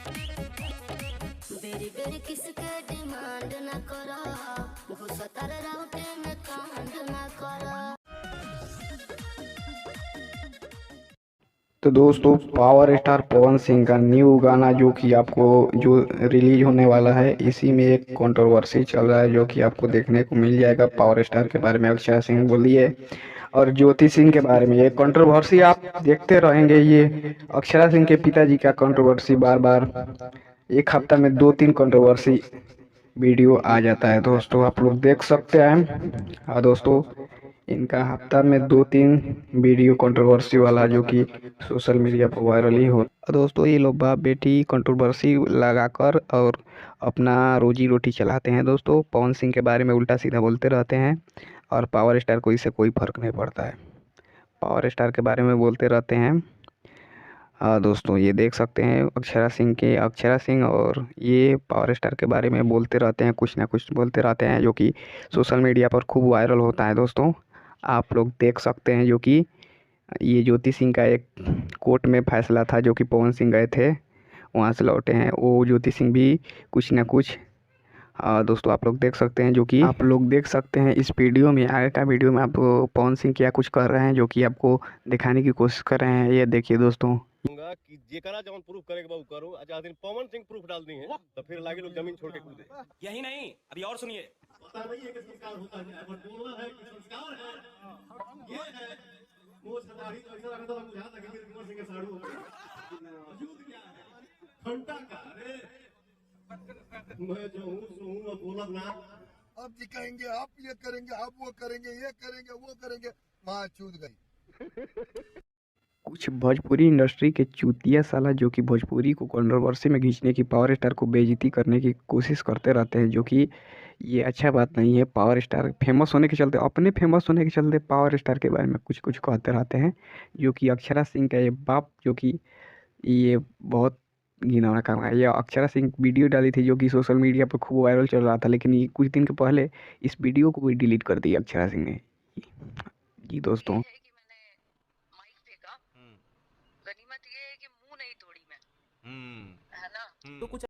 Berry berry किसके demand न करो, घुसतर राउटे में कांड न करो। तो दोस्तों, पावर स्टार पवन सिंह का न्यू गाना जो कि आपको जो रिलीज होने वाला है, इसी में एक कंट्रोवर्सी चल रहा है जो कि आपको देखने को मिल जाएगा। पावर स्टार के बारे में अक्षरा सिंह बोली है और ज्योति सिंह के बारे में ये कंट्रोवर्सी आप देखते रहेंगे। ये अक्षरा सिंह के पिताजी का कंट्रोवर्सी बार बार एक हफ्ता में 2-3 कंट्रोवर्सी वीडियो आ जाता है दोस्तों, आप लोग देख सकते हैं। हाँ दोस्तों, इनका हफ्ता में 2-3 वीडियो कंट्रोवर्सी वाला जो कि सोशल मीडिया पर वायरल ही होता। दोस्तों, ये लोग बाप बेटी कंट्रोवर्सी लगाकर और अपना रोजी रोटी चलाते हैं दोस्तों। पवन सिंह के बारे में उल्टा सीधा बोलते रहते हैं और पावर स्टार को इससे कोई फर्क नहीं पड़ता है। पावर स्टार के बारे में बोलते रहते हैं। हाँ दोस्तों, ये देख सकते हैं अक्षरा सिंह और ये पावर स्टार के बारे में बोलते रहते हैं, कुछ ना कुछ बोलते रहते हैं जो कि सोशल मीडिया पर खूब वायरल होता है दोस्तों। आप लोग देख सकते हैं जो कि ये ज्योति सिंह का एक कोर्ट में फैसला था जो कि पवन सिंह गए थे, वहाँ से लौटे हैं वो ज्योति सिंह भी कुछ ना कुछ। दोस्तों, आप लोग देख सकते हैं जो कि आप लोग देख सकते हैं इस वीडियो में, आगे का वीडियो में आप पवन सिंह क्या कुछ कर रहे हैं जो कि आपको दिखाने की कोशिश कर रहे हैं। ये देखिए दोस्तों। कि जेकरा जवन प्रूफ करेगा वो करो। अच्छा, दिन पवन सिंह प्रूफ डाल दी है तो फिर लागे लोग जमीन छोड़ के कूदे। यही नहीं, अभी और सुनिए। पता नहीं है कि संस्कार होता है, पर बोलना है कि संस्कार है। ये है वो सरदारी तो ऐसा लगता है मुझे आता कि कुंवर सिंह के साड़ू हो गए। वजूद क्या है घंटा का। अरे मैं जो हूँ सो हूँ, अब बोला ना। आप दिखाएंगे, आप ये करेंगे, आप वो करेंगे, ये करेंगे, वो करेंगे, माँ चूत गई। कुछ भोजपुरी इंडस्ट्री के चूतिया साला जो कि भोजपुरी को कंट्रोवर्सी में खींचने की, पावर स्टार को बेइज्जती करने की कोशिश करते रहते हैं जो कि ये अच्छा बात नहीं है। पावर स्टार फेमस होने के चलते, अपने फेमस होने के चलते पावर स्टार के बारे में कुछ कुछ कहते रहते हैं जो कि अक्षरा सिंह का ये बाप जो कि ये बहुत घिनौना काम है। ये अक्षरा सिंह वीडियो डाली थी जो कि सोशल मीडिया पर खूब वायरल चल रहा था, लेकिन ये कुछ दिन के पहले इस वीडियो को भी डिलीट कर दिया अक्षरा सिंह ने। जी दोस्तों। गनीमत ये है कि मुंह नहीं तोड़ी मैं, है ना। तो कुछ